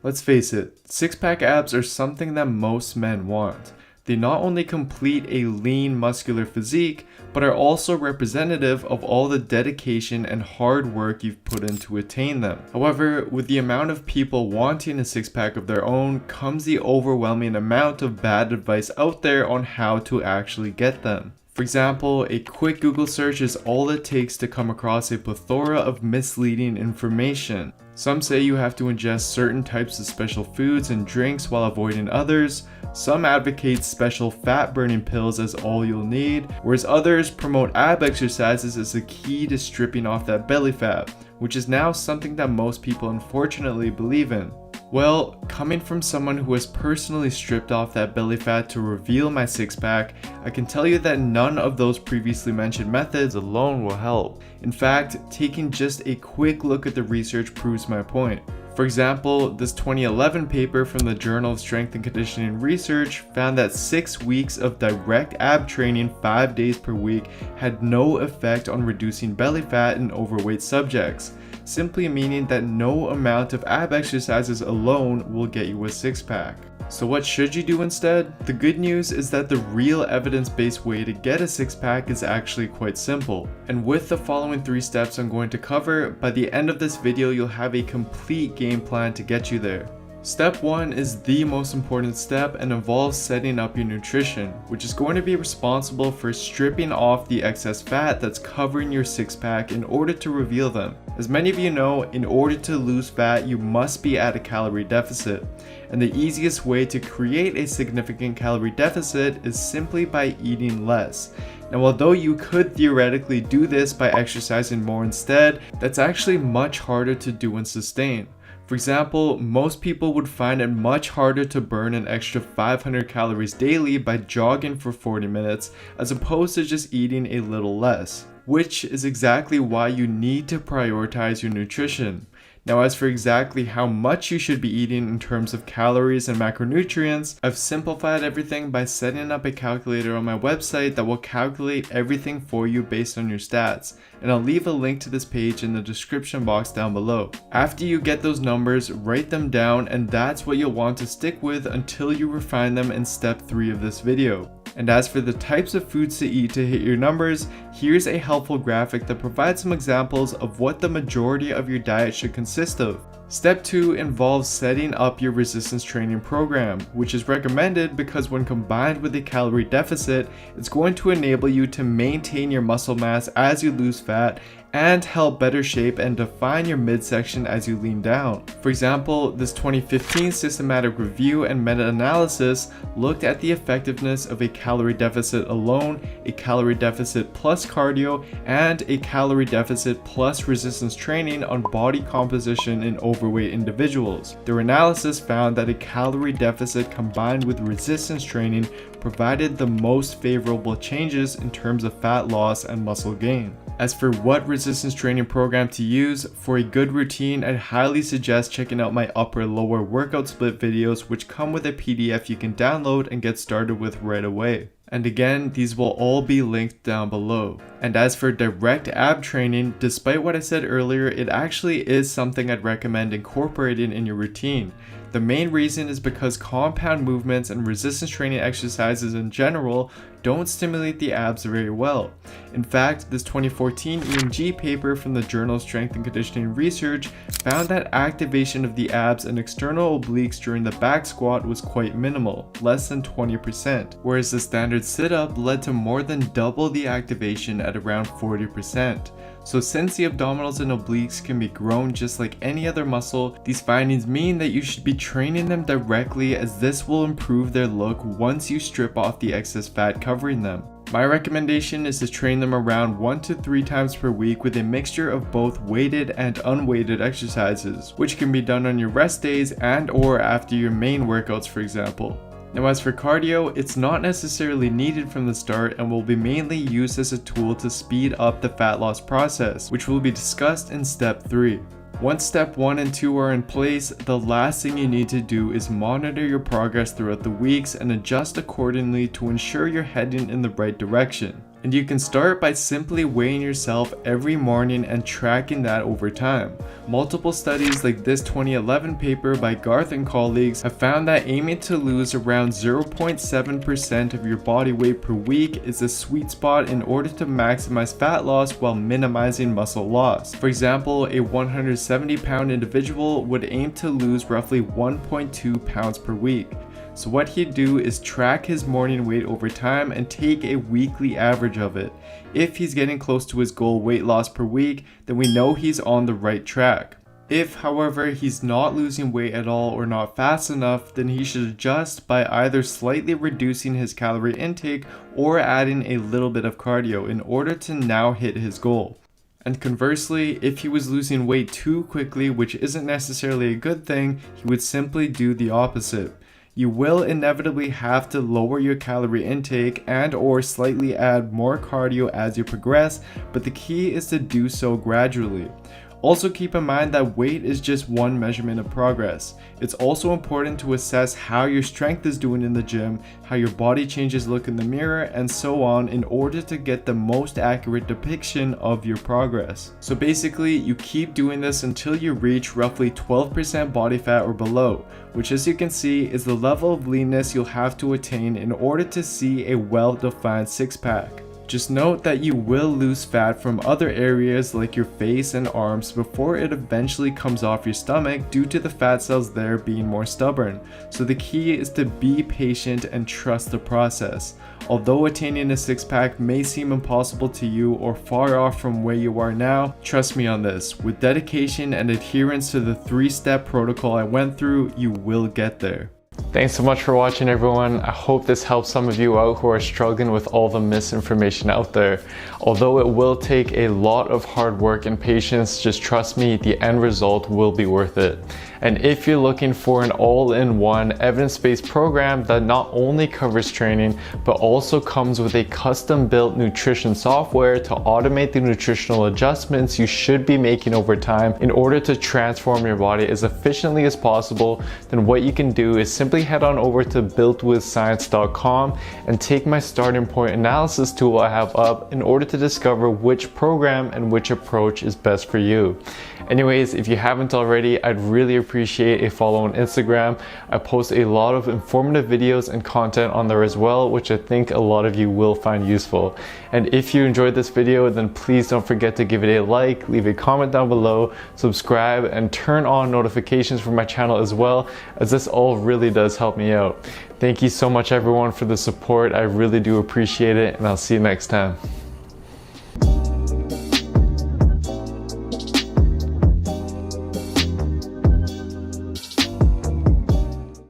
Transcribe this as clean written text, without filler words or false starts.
Let's face it, six-pack abs are something that most men want. They not only complete a lean, muscular physique, but are also representative of all the dedication and hard work you've put in to attain them. However, with the amount of people wanting a six-pack of their own comes the overwhelming amount of bad advice out there on how to actually get them. For example, a quick Google search is all it takes to come across a plethora of misleading information. Some say you have to ingest certain types of special foods and drinks while avoiding others. Some advocate special fat burning pills as all you'll need, whereas others promote ab exercises as the key to stripping off that belly fat, which is now something that most people unfortunately believe in. Well, coming from someone who has personally stripped off that belly fat to reveal my six-pack, I can tell you that none of those previously mentioned methods alone will help. In fact, taking just a quick look at the research proves my point. For example, this 2011 paper from the Journal of Strength and Conditioning Research found that 6 weeks of direct ab training 5 days per week had no effect on reducing belly fat in overweight subjects, simply meaning that no amount of ab exercises alone will get you a six-pack. So what should you do instead? The good news is that the real evidence-based way to get a six-pack is actually quite simple. And with the following 3 steps I'm going to cover, by the end of this video you'll have a complete game plan to get you there. Step 1 is the most important step and involves setting up your nutrition, which is going to be responsible for stripping off the excess fat that's covering your six-pack in order to reveal them. As many of you know, in order to lose fat, you must be at a calorie deficit. And the easiest way to create a significant calorie deficit is simply by eating less. Now, although you could theoretically do this by exercising more instead, that's actually much harder to do and sustain. For example, most people would find it much harder to burn an extra 500 calories daily by jogging for 40 minutes as opposed to just eating a little less, which is exactly why you need to prioritize your nutrition. Now, as for exactly how much you should be eating in terms of calories and macronutrients, I've simplified everything by setting up a calculator on my website that will calculate everything for you based on your stats, and I'll leave a link to this page in the description box down below. After you get those numbers, write them down, and that's what you'll want to stick with until you refine them in step 3 of this video. And as for the types of foods to eat to hit your numbers, here's a helpful graphic that provides some examples of what the majority of your diet should consist of. Step 2 involves setting up your resistance training program, which is recommended because when combined with a calorie deficit, it's going to enable you to maintain your muscle mass as you lose fat and help better shape and define your midsection as you lean down. For example, this 2015 systematic review and meta-analysis looked at the effectiveness of a calorie deficit alone, a calorie deficit plus cardio, and a calorie deficit plus resistance training on body composition in overweight individuals. Their analysis found that a calorie deficit combined with resistance training provided the most favorable changes in terms of fat loss and muscle gain. As for what resistance training program to use, for a good routine, I'd highly suggest checking out my upper-lower workout split videos, which come with a PDF you can download and get started with right away. And again, these will all be linked down below. And as for direct ab training, despite what I said earlier, it actually is something I'd recommend incorporating in your routine. The main reason is because compound movements and resistance training exercises in general don't stimulate the abs very well. In fact, this 2014 EMG paper from the Journal of Strength and Conditioning Research found that activation of the abs and external obliques during the back squat was quite minimal, less than 20%, whereas the standard sit-up led to more than double the activation at around 40%. So since the abdominals and obliques can be grown just like any other muscle, these findings mean that you should be training them directly, as this will improve their look once you strip off the excess fat covering them. My recommendation is to train them around 1 to 3 times per week with a mixture of both weighted and unweighted exercises, which can be done on your rest days and or after your main workouts, for example. Now, as for cardio, it's not necessarily needed from the start and will be mainly used as a tool to speed up the fat loss process, which will be discussed in step 3. Once step 1 and 2 are in place, the last thing you need to do is monitor your progress throughout the weeks and adjust accordingly to ensure you're heading in the right direction. And you can start by simply weighing yourself every morning and tracking that over time. Multiple studies like this 2011 paper by Garth and colleagues have found that aiming to lose around 0.7% of your body weight per week is a sweet spot in order to maximize fat loss while minimizing muscle loss. For example, a 170-pound individual would aim to lose roughly 1.2 pounds per week. So what he'd do is track his morning weight over time and take a weekly average of it. If he's getting close to his goal weight loss per week, then we know he's on the right track. If, however, he's not losing weight at all or not fast enough, then he should adjust by either slightly reducing his calorie intake or adding a little bit of cardio in order to now hit his goal. And conversely, if he was losing weight too quickly, which isn't necessarily a good thing, he would simply do the opposite. You will inevitably have to lower your calorie intake and or slightly add more cardio as you progress, but the key is to do so gradually. Also keep in mind that weight is just one measurement of progress. It's also important to assess how your strength is doing in the gym, how your body changes look in the mirror, and so on in order to get the most accurate depiction of your progress. So basically, you keep doing this until you reach roughly 12% body fat or below, which as you can see is the level of leanness you'll have to attain in order to see a well-defined six-pack. Just note that you will lose fat from other areas like your face and arms before it eventually comes off your stomach due to the fat cells there being more stubborn. So the key is to be patient and trust the process. Although attaining a six-pack may seem impossible to you or far off from where you are now, trust me on this. With dedication and adherence to the 3-step protocol I went through, you will get there. Thanks so much for watching, everyone. I hope this helps some of you out who are struggling with all the misinformation out there. Although it will take a lot of hard work and patience, just trust me, the end result will be worth it. And if you're looking for an all-in-one evidence-based program that not only covers training, but also comes with a custom-built nutrition software to automate the nutritional adjustments you should be making over time in order to transform your body as efficiently as possible, then what you can do is simply head on over to builtwithscience.com and take my starting point analysis tool I have up in order to discover which program and which approach is best for you. Anyways, if you haven't already, I'd really appreciate a follow on Instagram. I post a lot of informative videos and content on there as well, which I think a lot of you will find useful. And if you enjoyed this video, then please don't forget to give it a like, leave a comment down below, subscribe, and turn on notifications for my channel as well, as this all really does help me out. Thank you so much, everyone, for the support. I really do appreciate it, and I'll see you next time.